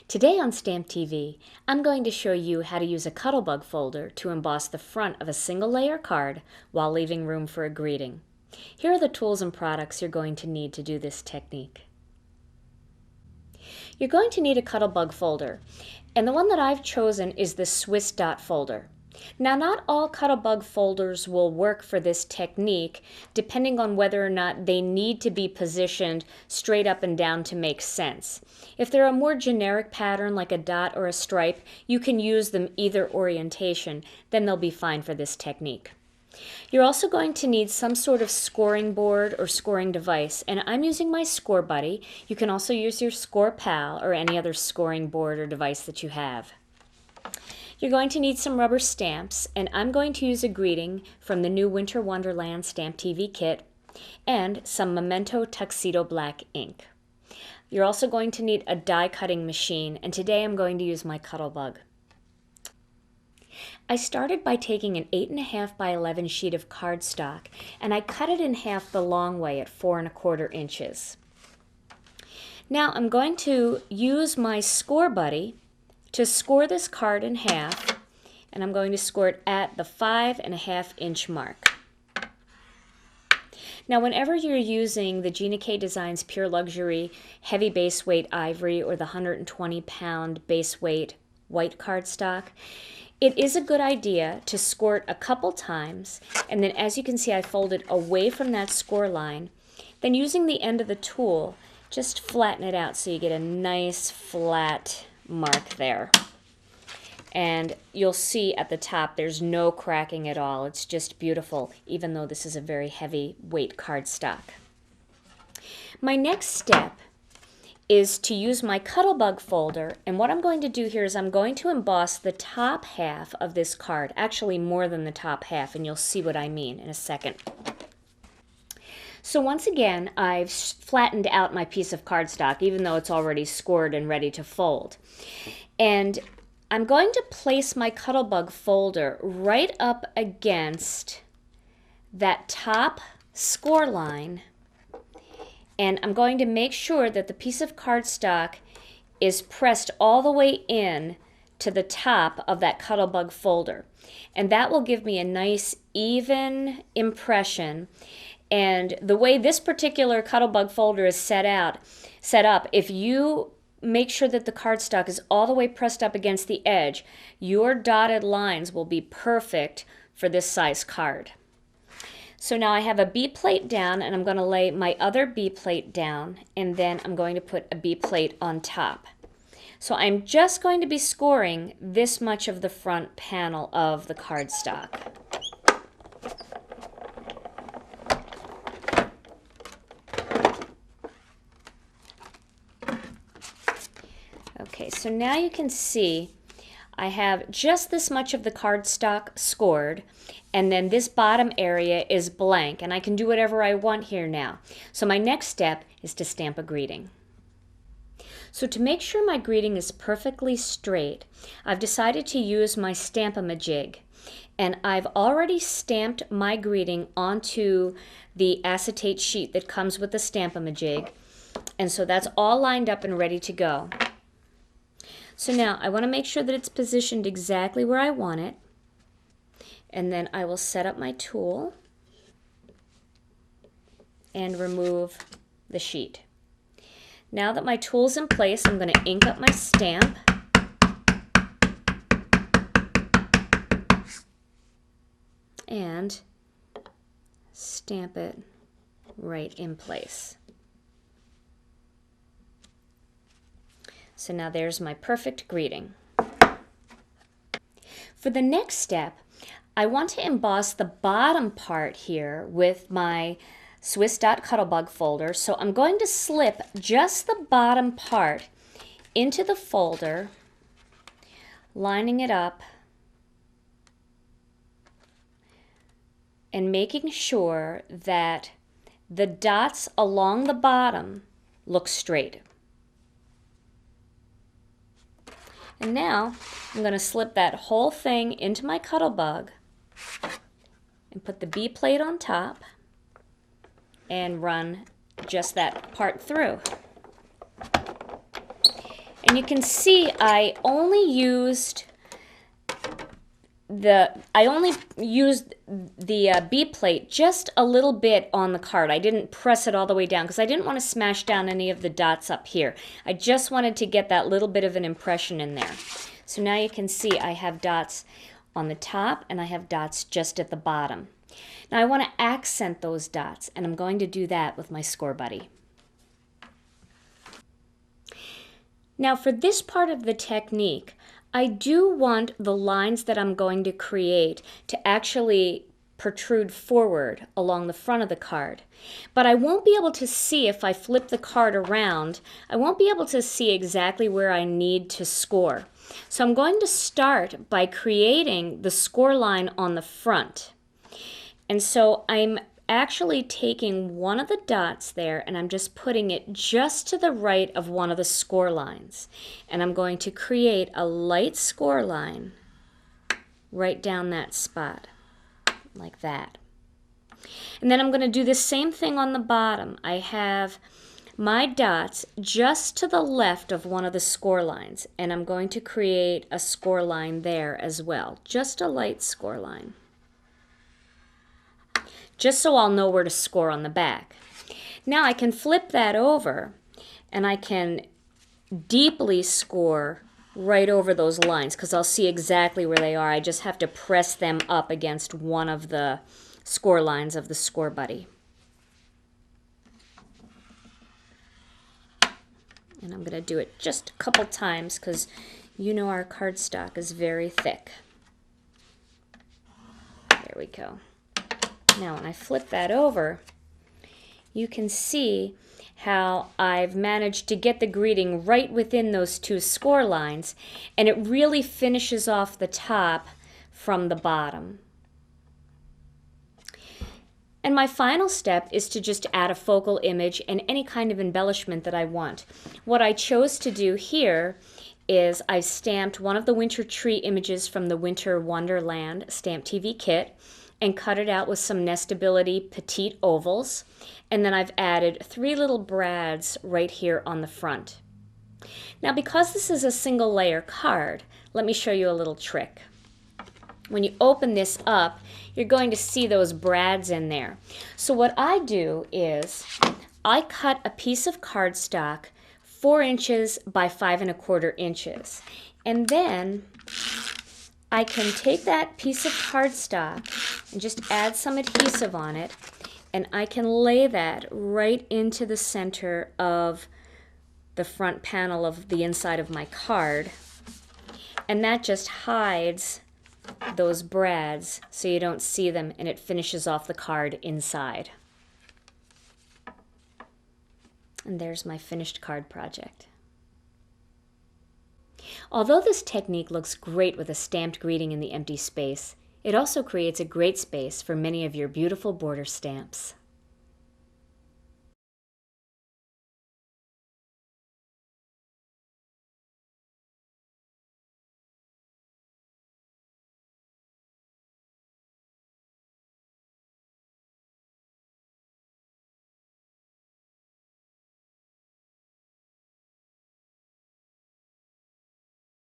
Today on Stamp TV, I'm going to show you how to use a Cuttlebug folder to emboss the front of a single layer card while leaving room for a greeting. Here are the tools and products you're going to need to do this technique. You're going to need a Cuttlebug folder, and the one that I've chosen is the Swiss dot folder. Now, not all Cuttlebug folders will work for this technique, depending on whether or not they need to be positioned straight up and down to make sense. If they're a more generic pattern like a dot or a stripe, you can use them either orientation, then they'll be fine for this technique. You're also going to need some sort of scoring board or scoring device, and I'm using my Score Buddy. You can also use your Score Pal or any other scoring board or device that you have. You're going to need some rubber stamps, and I'm going to use a greeting from the new Winter Wonderland Stamp TV kit and some Memento Tuxedo Black ink. You're also going to need a die cutting machine, and today I'm going to use my Cuttlebug. I started by taking an 8.5 by 11 sheet of cardstock, and I cut it in half the long way at 4 1/4 inches. Now I'm going to use my Score Buddy to score this card in half, and I'm going to score it at the 5.5 inch mark. Now, whenever you're using the Gina K Designs Pure Luxury Heavy Base Weight Ivory or the 120-pound base weight white cardstock, it is a good idea to score it a couple times, and then as you can see, I fold it away from that score line. Then using the end of the tool, just flatten it out so you get a nice flat mark there. And you'll see at the top there's no cracking at all. It's just beautiful, even though this is a very heavy weight cardstock. My next step is to use my Cuttlebug folder, and what I'm going to do here is I'm going to emboss the top half of this card, actually more than the top half, and you'll see what I mean in a second. So once again, I've flattened out my piece of cardstock, even though it's already scored and ready to fold. And I'm going to place my Cuttlebug folder right up against that top score line, and I'm going to make sure that the piece of cardstock is pressed all the way in to the top of that Cuttlebug folder. And that will give me a nice even impression. And the way this particular Cuttlebug folder is set up, if you make sure that the cardstock is all the way pressed up against the edge, your dotted lines will be perfect for this size card. So now I have a B plate down, and I'm going to lay my other B plate down, and then I'm going to put a B plate on top. So I'm just going to be scoring this much of the front panel of the cardstock. Okay, so now you can see I have just this much of the cardstock scored, and then this bottom area is blank, and I can do whatever I want here now. So my next step is to stamp a greeting. So to make sure my greeting is perfectly straight, I've decided to use my Stamp-A-Ma-Jig, and I've already stamped my greeting onto the acetate sheet that comes with the Stamp-A-Ma-Jig, and so that's all lined up and ready to go. So now I want to make sure that it's positioned exactly where I want it, and then I will set up my tool and remove the sheet. Now that my tool's in place, I'm going to ink up my stamp and stamp it right in place. So now there's my perfect greeting. For the next step, I want to emboss the bottom part here with my Swiss dot Cuttlebug folder. So I'm going to slip just the bottom part into the folder, lining it up and making sure that the dots along the bottom look straight. And now I'm going to slip that whole thing into my Cuttlebug and put the B plate on top and run just that part through. And you can see I only used the B plate just a little bit on the card. I didn't press it all the way down because I didn't want to smash down any of the dots up here. I just wanted to get that little bit of an impression in there. So now you can see I have dots on the top and I have dots just at the bottom. Now I want to accent those dots, and I'm going to do that with my Score Buddy. Now for this part of the technique, I do want the lines that I'm going to create to actually protrude forward along the front of the card. But I won't be able to see, if I flip the card around, I won't be able to see exactly where I need to score. So I'm going to start by creating the score line on the front. And so I'm actually taking one of the dots there and I'm just putting it just to the right of one of the score lines. And I'm going to create a light score line right down that spot, like that. And then I'm going to do the same thing on the bottom. I have my dots just to the left of one of the score lines, and I'm going to create a score line there as well, just a light score line, just so I'll know where to score on the back. Now I can flip that over and I can deeply score right over those lines because I'll see exactly where they are. I just have to press them up against one of the score lines of the Score Buddy. And I'm going to do it just a couple times because you know our cardstock is very thick. There we go. Now when I flip that over, you can see how I've managed to get the greeting right within those two score lines, and it really finishes off the top from the bottom. And my final step is to just add a focal image and any kind of embellishment that I want. What I chose to do here is I stamped one of the winter tree images from the Winter Wonderland Stamp TV kit and cut it out with some Nestability petite ovals. And then I've added 3 little brads right here on the front. Now because this is a single layer card, let me show you a little trick. When you open this up, you're going to see those brads in there. So what I do is I cut a piece of cardstock 4 inches by 5 1/4 inches. And then I can take that piece of cardstock and just add some adhesive on it, and I can lay that right into the center of the front panel of the inside of my card. And that just hides those brads so you don't see them, and it finishes off the card inside. And there's my finished card project. Although this technique looks great with a stamped greeting in the empty space, it also creates a great space for many of your beautiful border stamps.